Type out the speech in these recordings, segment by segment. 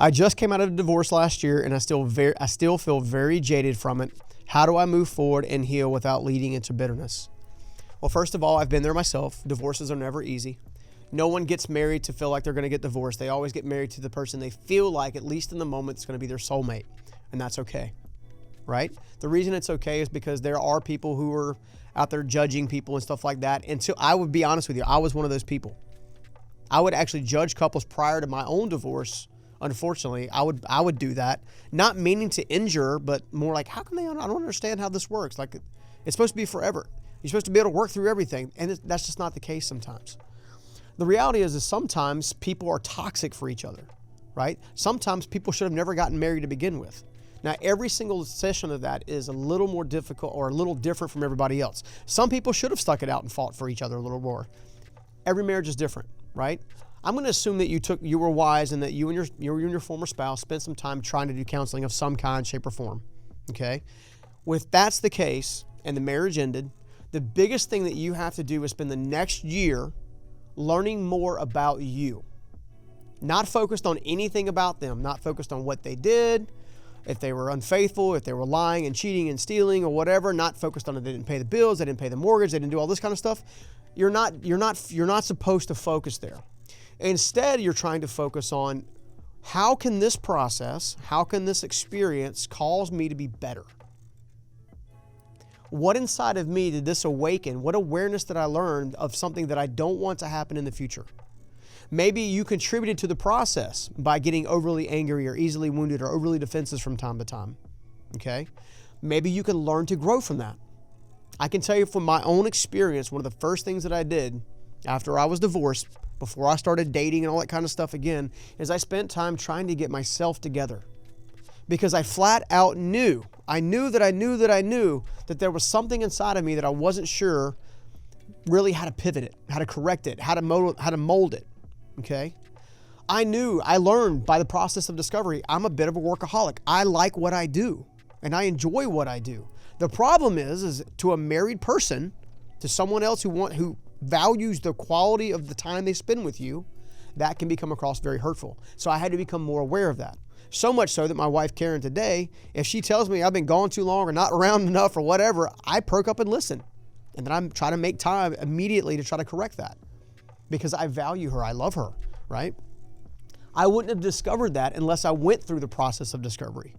I just came out of a divorce last year, and I still feel very jaded from it. How do I move forward and heal without leading into bitterness? Well, first of all, I've been there myself. Divorces are never easy. No one gets married to feel like they're going to get divorced. They always get married to the person they feel like, at least in the moment, it's going to be their soulmate. And that's okay, right? The reason it's okay is because there are people who are out there judging people and stuff like that. And so I would be honest with you, I was one of those people. I would actually judge couples prior to my own divorce. Unfortunately, I would do that, not meaning to injure, but more like, how can they? I don't understand how this works. Like, it's supposed to be forever. You're supposed to be able to work through everything, and that's just not the case sometimes. The reality is sometimes people are toxic for each other, right? Sometimes people should have never gotten married to begin with. Now, every single session of that is a little more difficult or a little different from everybody else. Some people should have stuck it out and fought for each other a little more. Every marriage is different, right? I'm going to assume that you were wise and that you and your former spouse spent some time trying to do counseling of some kind, shape, or form. Okay? If that's the case and the marriage ended, the biggest thing that you have to do is spend the next year learning more about you. Not focused on anything about them, not focused on what they did, if they were unfaithful, if they were lying and cheating and stealing or whatever, not focused on it. They didn't pay the bills, they didn't pay the mortgage, they didn't do all this kind of stuff. You're not supposed to focus there. Instead, you're trying to focus on how can this process, how can this experience cause me to be better? What inside of me did this awaken? What awareness did I learn of something that I don't want to happen in the future? Maybe you contributed to the process by getting overly angry or easily wounded or overly defensive from time to time. Okay? Maybe you can learn to grow from that. I can tell you from my own experience, one of the first things that I did after I was divorced, before I started dating and all that kind of stuff again, is I spent time trying to get myself together. Because I flat out knew that there was something inside of me that I wasn't sure really how to pivot it, how to correct it, how to mold it. Okay? I learned by the process of discovery, I'm a bit of a workaholic. I like what I do and I enjoy what I do. The problem is to a married person, to someone else who values the quality of the time they spend with you, that can become across very hurtful. So I had to become more aware of that. So much so that my wife, Karen, today, if she tells me I've been gone too long or not around enough or whatever, I perk up and listen. And then I'm trying to make time immediately to try to correct that because I value her. I love her, right? I wouldn't have discovered that unless I went through the process of discovery.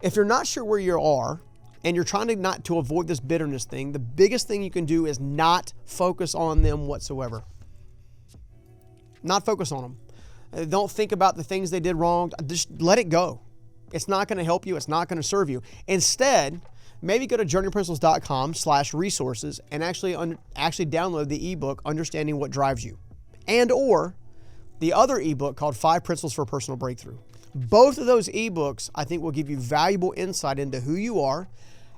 If you're not sure where you are and you're trying to avoid this bitterness thing, the biggest thing you can do is not focus on them whatsoever. Not focus on them. Don't think about the things they did wrong. Just let it go. It's not going to help you. It's not going to serve you. Instead, maybe go to journeyprinciples.com/resources and actually download the ebook, Understanding What Drives You, or the other ebook called 5 Principles for Personal Breakthrough. Both of those ebooks, I think, will give you valuable insight into who you are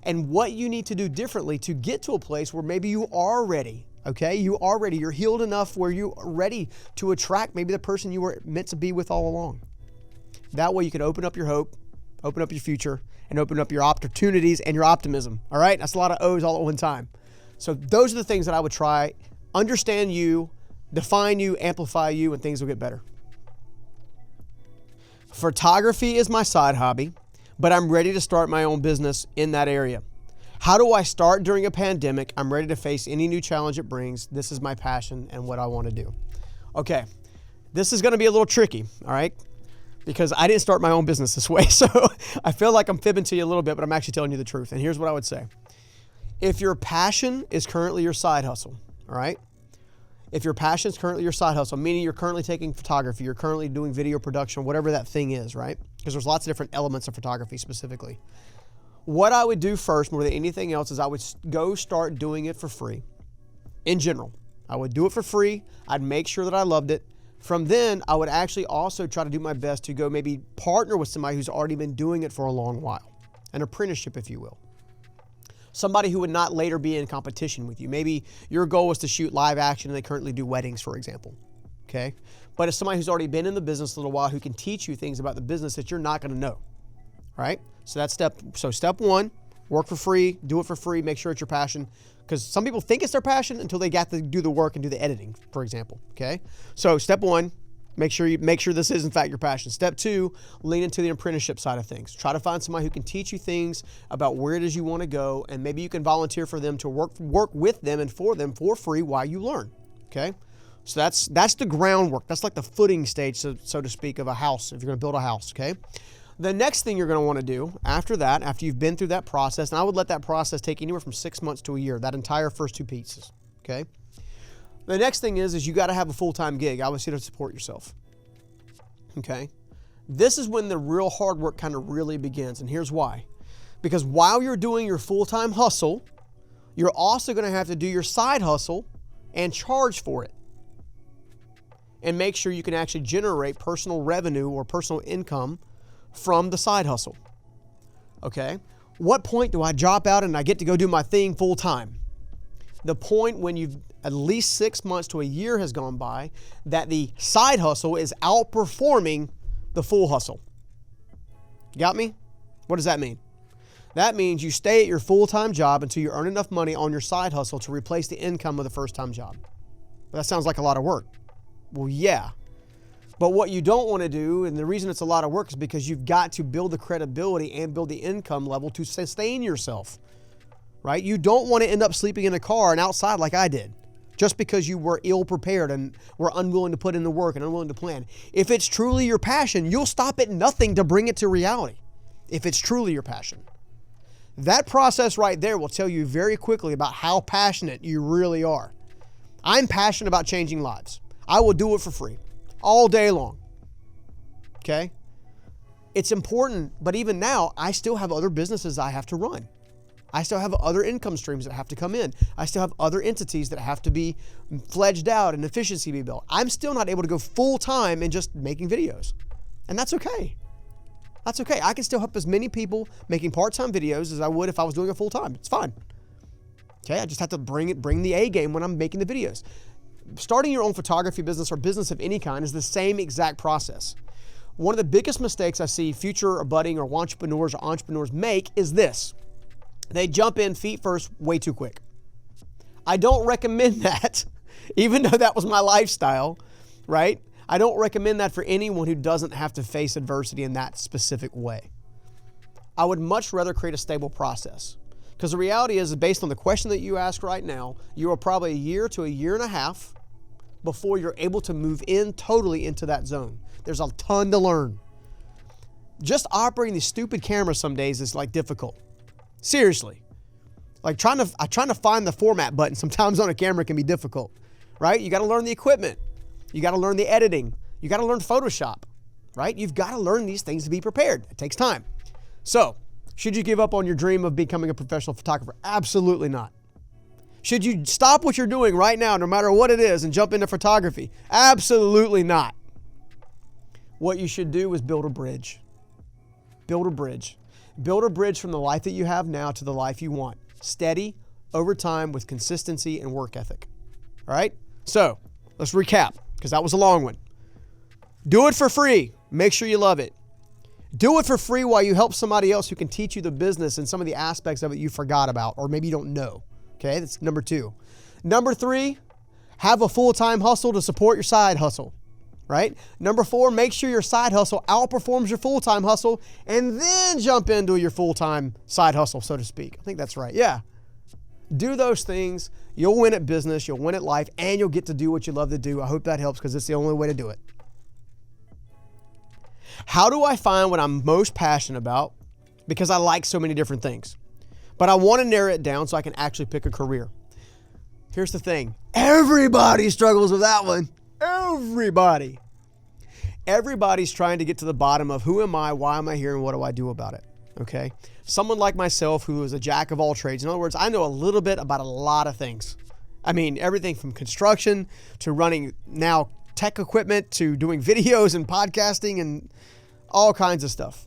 and what you need to do differently to get to a place where maybe you are ready. Okay, you're healed enough where you're ready to attract maybe the person you were meant to be with all along. That way you can open up your hope, open up your future, and open up your opportunities and your optimism. All right, that's a lot of O's all at one time. So those are the things that I would try. Understand you, define you, amplify you, and things will get better. Photography is my side hobby, but I'm ready to start my own business in that area. How do I start during a pandemic? I'm ready to face any new challenge it brings. This is my passion and what I want to do. Okay, this is going to be a little tricky, all right? Because I didn't start my own business this way. So I feel like I'm fibbing to you a little bit, but I'm actually telling you the truth. And here's what I would say. If your passion is currently your side hustle, all right? If your passion is currently your side hustle, meaning you're currently taking photography, you're currently doing video production, whatever that thing is, right? Because there's lots of different elements of photography specifically. What I would do first, more than anything else, is I would go start doing it for free. In general, I would do it for free. I'd make sure that I loved it. From then, I would actually also try to do my best to go maybe partner with somebody who's already been doing it for a long while. An apprenticeship, if you will. Somebody who would not later be in competition with you. Maybe your goal was to shoot live action and they currently do weddings, for example. Okay? But it's somebody who's already been in the business a little while who can teach you things about the business that you're not going to know. Right? So that's step one, work for free, do it for free, make sure it's your passion. Because some people think it's their passion until they got to do the work and do the editing, for example. Okay? So step one, Make sure this is in fact your passion. Step 2, lean into the apprenticeship side of things. Try to find somebody who can teach you things about where it is you want to go, and maybe you can volunteer for them to work with them and for them for free while you learn. Okay? So that's the groundwork. That's like the footing stage, so to speak, of a house, if you're going to build a house, okay? The next thing you're going to want to do after that, after you've been through that process, and I would let that process take anywhere from 6 months to a year, that entire first 2 pieces, okay? The next thing is you got to have a full-time gig, obviously, to support yourself, okay? This is when the real hard work kind of really begins, and here's why. Because while you're doing your full-time hustle, you're also going to have to do your side hustle and charge for it. And make sure you can actually generate personal revenue or personal income from the side hustle. Okay? What point do I drop out and I get to go do my thing full time? The point when you've at least 6 months to a year has gone by that the side hustle is outperforming the full hustle. You got me? What does that mean? That means you stay at your full-time job until you earn enough money on your side hustle to replace the income of the first-time job. Well, that sounds like a lot of work. Well, yeah. But what you don't want to do, and the reason it's a lot of work, is because you've got to build the credibility and build the income level to sustain yourself, right? You don't want to end up sleeping in a car and outside like I did, just because you were ill-prepared and were unwilling to put in the work and unwilling to plan. If it's truly your passion, you'll stop at nothing to bring it to reality, if it's truly your passion. That process right there will tell you very quickly about how passionate you really are. I'm passionate about changing lives. I will do it for free all day long. Okay? It's important, but even now, I still have other businesses I have to run. I still have other income streams that have to come in. I still have other entities that have to be fledged out and efficiency be built. I'm still not able to go full time in just making videos. And that's okay. That's okay. I can still help as many people making part-time videos as I would if I was doing it full time. It's fine. Okay? I just have to bring the A game when I'm making the videos. Starting your own photography business or business of any kind is the same exact process. One of the biggest mistakes I see future or budding or entrepreneurs make is this. They jump in feet first way too quick. I don't recommend that, even though that was my lifestyle, right? I don't recommend that for anyone who doesn't have to face adversity in that specific way. I would much rather create a stable process. Because the reality is, based on the question that you ask right now, you are probably a year to a year and a half before you're able to move in totally into that zone. There's a ton to learn. Just operating these stupid cameras some days is like difficult. Seriously. Like trying to find the format button sometimes on a camera can be difficult, right? You got to learn the equipment. You got to learn the editing. You got to learn Photoshop, right? You've got to learn these things to be prepared. It takes time. So, should you give up on your dream of becoming a professional photographer? Absolutely not. Should you stop what you're doing right now, no matter what it is, and jump into photography? Absolutely not. What you should do is build a bridge. Build a bridge. Build a bridge from the life that you have now to the life you want. Steady, over time, with consistency and work ethic. All right? So, let's recap, because that was a long one. Do it for free. Make sure you love it. Do it for free while you help somebody else who can teach you the business and some of the aspects of it you forgot about or maybe you don't know. Okay, that's number 2. Number 3, have a full-time hustle to support your side hustle, right? Number 4, make sure your side hustle outperforms your full-time hustle and then jump into your full-time side hustle, so to speak. I think that's right. Yeah. Do those things. You'll win at business, you'll win at life, and you'll get to do what you love to do. I hope that helps because it's the only way to do it. How do I find what I'm most passionate about? Because I like so many different things. But I want to narrow it down so I can actually pick a career. Here's the thing. Everybody struggles with that one. Everybody. Everybody's trying to get to the bottom of who am I, why am I here, and what do I do about it? Okay? Someone like myself who is a jack of all trades. In other words, I know a little bit about a lot of things. I mean, everything from construction to running now tech equipment to doing videos and podcasting and all kinds of stuff.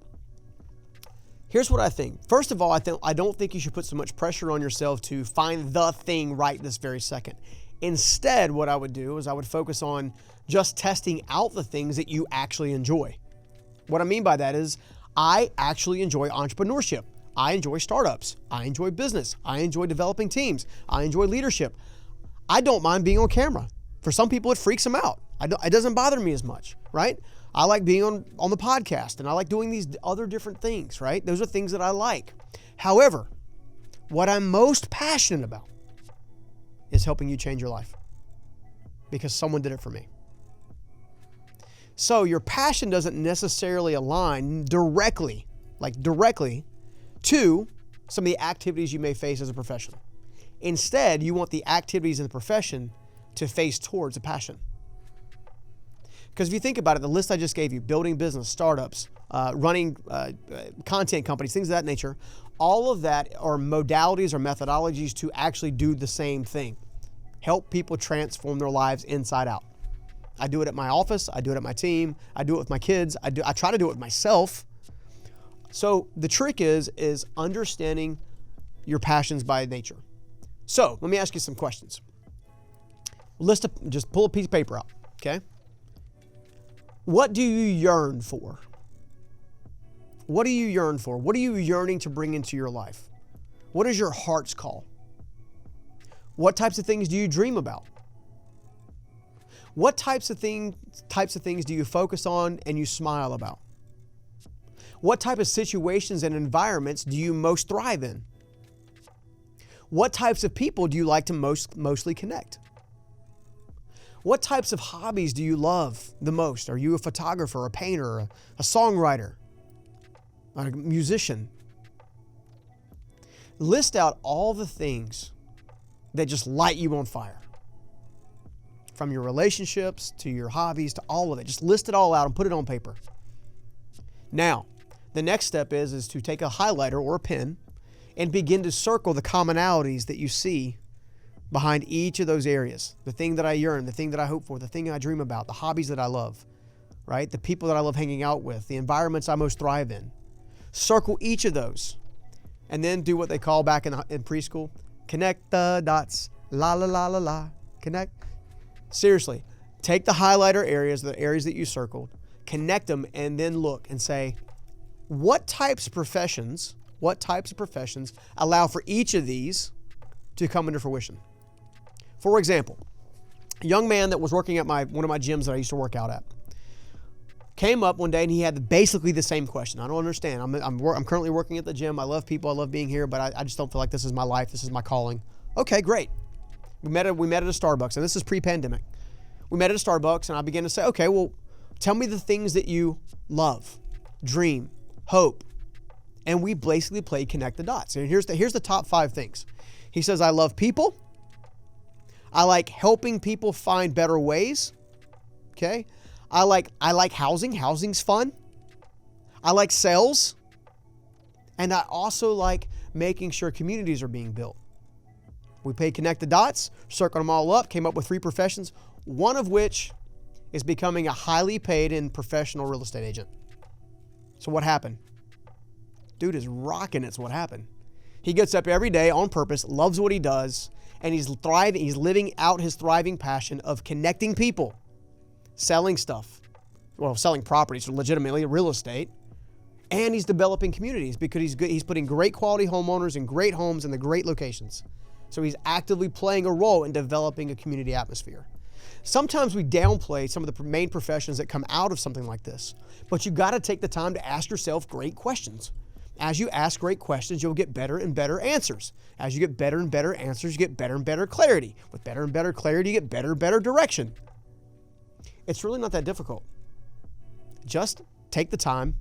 Here's what I think. First of all, I don't think you should put so much pressure on yourself to find the thing right this very second. Instead, what I would do is I would focus on just testing out the things that you actually enjoy. What I mean by that is I actually enjoy entrepreneurship. I enjoy startups. I enjoy business. I enjoy developing teams. I enjoy leadership. I don't mind being on camera. For some people, it freaks them out. It doesn't bother me as much, right? I like being on the podcast, and I like doing these other different things, right? Those are things that I like. However, what I'm most passionate about is helping you change your life because someone did it for me. So your passion doesn't necessarily align directly to some of the activities you may face as a professional. Instead, you want the activities in the profession to face towards a passion. Because if you think about it, the list I just gave you, building business, startups, running content companies, things of that nature, all of that are modalities or methodologies to actually do the same thing. Help people transform their lives inside out. I do it at my office. I do it at my team. I do it with my kids. I try to do it with myself. So the trick is understanding your passions by nature. So let me ask you some questions. Just pull a piece of paper out, okay? What do you yearn for? What do you yearn for? What are you yearning to bring into your life? What is your heart's call? What types of things do you dream about? What types of things do you focus on and you smile about? What type of situations and environments do you most thrive in? What types of people do you like to mostly connect? What types of hobbies do you love the most? Are you a photographer, a painter, a songwriter, a musician? List out all the things that just light you on fire. From your relationships to your hobbies to all of it. Just list it all out and put it on paper. Now, the next step is to take a highlighter or a pen and begin to circle the commonalities that you see behind each of those areas. The thing that I yearn, the thing that I hope for, the thing I dream about, the hobbies that I love, right? The people that I love hanging out with, the environments I most thrive in. Circle each of those and then do what they call back in preschool, connect the dots, la la la la la, connect. Seriously, take the highlighter areas, the areas that you circled, connect them, and then look and say, what types of professions allow for each of these to come into fruition? For example, a young man that was working at one of my gyms that I used to work out at came up one day and he had basically the same question. I don't understand. I'm currently working at the gym. I love people. I love being here, but I just don't feel like this is my life. This is my calling. Okay, great. We met at a Starbucks, and this is pre-pandemic. We met at a Starbucks, and I began to say, okay, well, tell me the things that you love, dream, hope. And we basically played connect the dots. And here's the top 5 things. He says, I love people. I like helping people find better ways. Okay. I like housing. Housing's fun. I like sales. And I also like making sure communities are being built. We played connect the dots, circled them all up, came up with 3 professions, one of which is becoming a highly paid and professional real estate agent. So what happened? Dude is rocking. It's what happened. He gets up every day on purpose, loves what he does, and he's thriving. He's living out his thriving passion of connecting people, selling stuff, selling properties, legitimately real estate, and he's developing communities because he's putting great quality homeowners in great homes in the great locations. So he's actively playing a role in developing a community atmosphere. Sometimes we downplay some of the main professions that come out of something like this, but you got to take the time to ask yourself great questions. As you ask great questions, you'll get better and better answers. As you get better and better answers, you get better and better clarity. With better and better clarity, you get better and better direction. It's really not that difficult. Just take the time,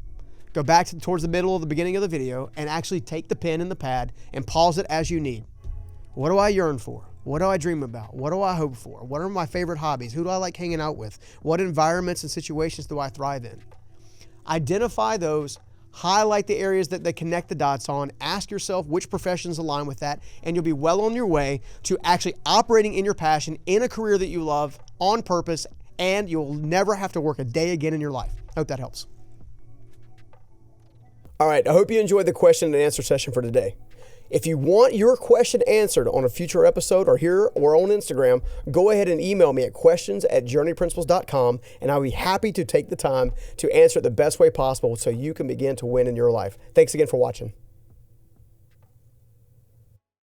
go back towards the middle of the beginning of the video, and actually take the pen and the pad and pause it as you need. What do I yearn for? What do I dream about? What do I hope for? What are my favorite hobbies? Who do I like hanging out with? What environments and situations do I thrive in? Identify those, highlight the areas that they connect the dots on, ask yourself which professions align with that, and you'll be well on your way to actually operating in your passion in a career that you love on purpose, and you'll never have to work a day again in your life. Hope that helps. All right, I hope you enjoyed the question and answer session for today. If you want your question answered on a future episode or here or on Instagram, go ahead and email me at questions@journeyprinciples.com, and I'll be happy to take the time to answer it the best way possible so you can begin to win in your life. Thanks again for watching.